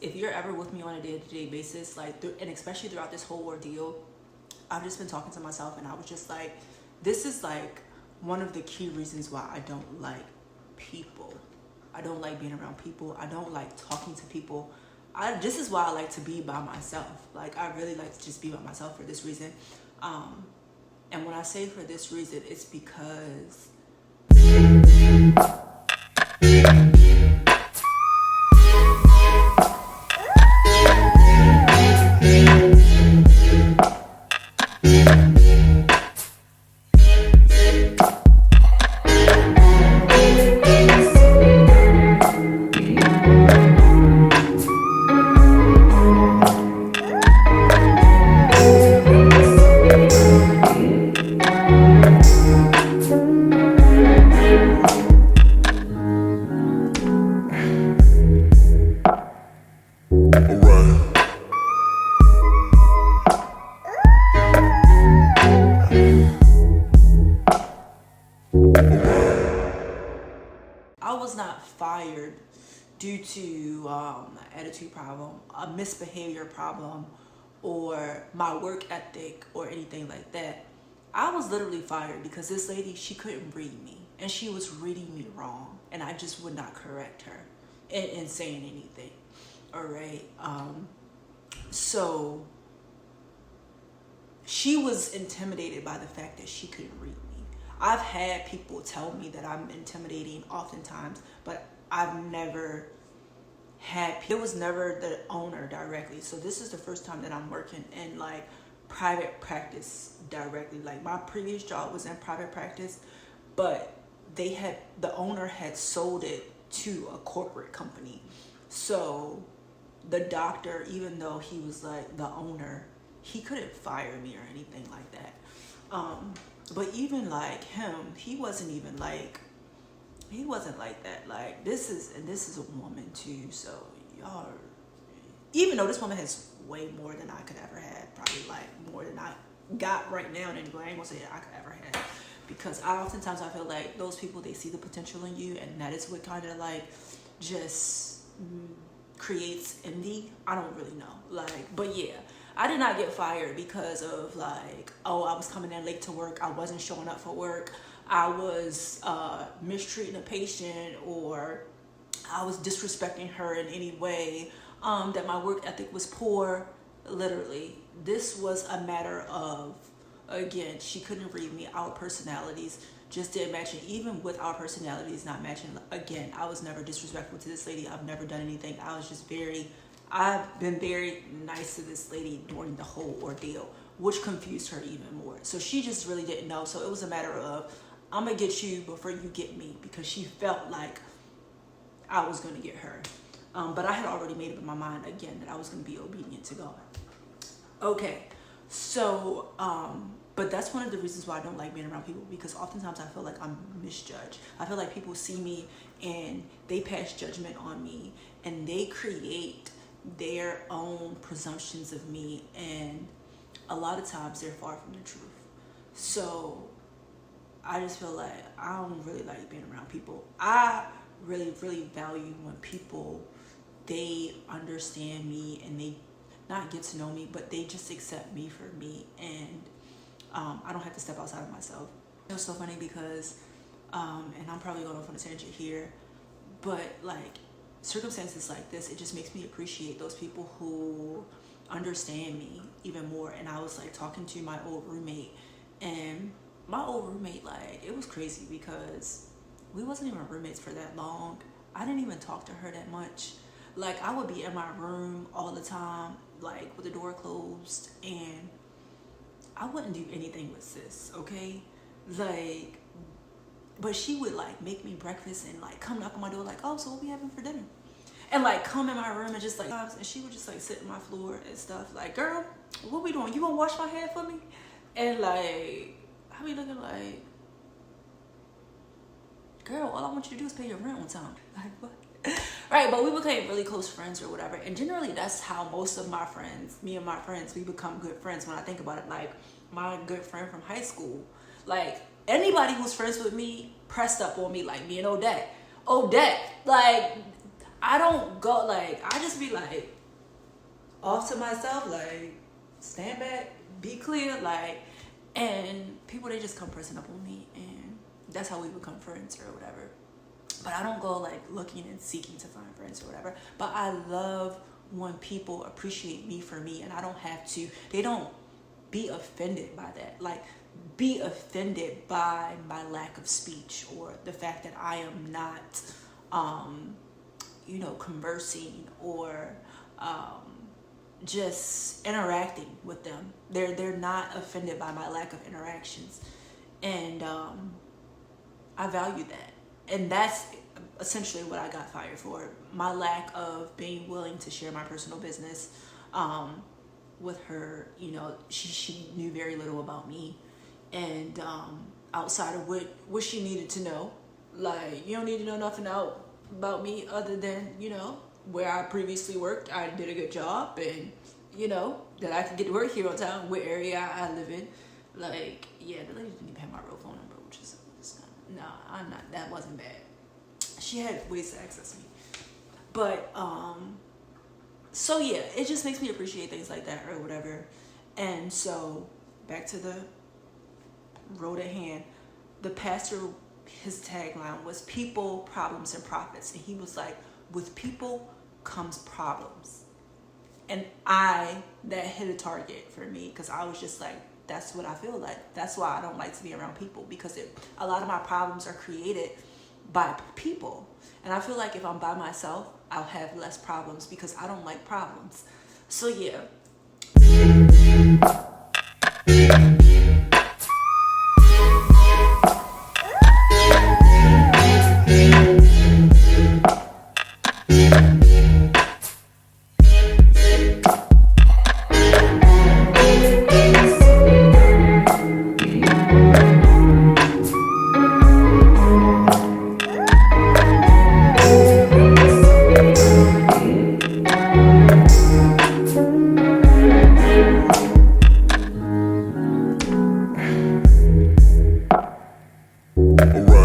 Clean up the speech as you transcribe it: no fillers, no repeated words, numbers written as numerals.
If you're ever with me on a day-to-day basis, like, and especially throughout this whole ordeal, I've just been talking to myself, and I was just like, this is like one of the key reasons why I don't like people. I don't like being around people. I don't like talking to people. This is why I like to be by myself. Like, I really like to just be by myself for this reason. And when I say for this reason, it's because I was not fired due to an attitude problem, a misbehavior problem, or my work ethic or anything like that. I was literally fired because this lady, she couldn't read me, and she was reading me wrong, and I just would not correct her in saying anything. All right. So she was intimidated by the fact that she couldn't read me. I've had people tell me that I'm intimidating oftentimes, but I've never had, it was never the owner directly. So this is the first time that I'm working in like private practice directly. Like, my previous job was in private practice, but the owner had sold it to a corporate company. So the doctor, even though he was like the owner, he couldn't fire me or anything like that. But even like him, he wasn't like that. Like, this is a woman too. So y'all, even though this woman has way more than I could ever have, probably like more than I got right now, and anyway, I ain't gonna say I could ever have, because oftentimes I feel like those people, they see the potential in you, and that is what kind of like just creates envy. I don't really know, like, but yeah, I did not get fired because of like, oh, I was coming in late to work, I wasn't showing up for work, I was mistreating a patient, or I was disrespecting her in any way, that my work ethic was poor. Literally, this was a matter of, again, she couldn't read me. Our personalities just didn't match, and even with our personalities not matching, again, I was never disrespectful to this lady. I've never done anything. I've been very nice to this lady during the whole ordeal, which confused her even more. So she just really didn't know. So it was a matter of, I'm gonna get you before you get me, because she felt like I was gonna get her. But I had already made up in my mind, again, that I was gonna be obedient to God. Okay, so, but that's one of the reasons why I don't like being around people, because oftentimes I feel like I'm misjudged. I feel like people see me and they pass judgment on me, and they create their own presumptions of me, and a lot of times they're far from the truth. So I just feel like I don't really like being around people. I really, really value when people, they understand me, and they not get to know me, but they just accept me for me, and I don't have to step outside of myself. It was so funny because, and I'm probably going off on a tangent here, but like, circumstances like this, it just makes me appreciate those people who understand me even more. And I was like talking to my old roommate, and my old roommate, like, it was crazy because we wasn't even roommates for that long. I didn't even talk to her that much. Like, I would be in my room all the time, like with the door closed, and I wouldn't do anything with sis, okay? Like, but she would like make me breakfast and like come knock on my door like, oh, so what we having for dinner? And like come in my room and just like, and she would just like sit on my floor and stuff, like, girl, what we doing? You gonna wash my hair for me? And like, I be looking like, girl, all I want you to do is pay your rent on time. Like, what? Right, but we became really close friends or whatever, and generally that's how most of my friends, me and my friends, we become good friends. When I think about it, like my good friend from high school, like anybody who's friends with me pressed up on me, like me and Odette, like I don't go like, I just be like off to myself, like stand back, be clear, like, and people, they just come pressing up on me, and that's how we become friends or whatever. But I don't go like looking and seeking to find friends or whatever. But I love when people appreciate me for me, and I don't have to, they don't be offended by that. Like, be offended by my lack of speech or the fact that I am not, conversing or just interacting with them. They're not offended by my lack of interactions, and I value that. And that's essentially what I got fired for. My lack of being willing to share my personal business with her. She knew very little about me, and outside of what she needed to know. Like, you don't need to know nothing about me other than, where I previously worked, I did a good job, and, that I could get to work here on time, what area I live in. Like, yeah, the lady didn't even have my real phone number, which is, no, I'm not, that wasn't bad. She had ways to access me. But, so yeah, it just makes me appreciate things like that or whatever. And so, back to the road at hand, the pastor, his tagline was people, problems, and profits. And he was like, with people comes problems. And that hit a target for me, because I was just like, that's what I feel like. That's why I don't like to be around people, because a lot of my problems are created by people. And I feel like if I'm by myself, I'll have less problems because I don't like problems. So yeah. Alright.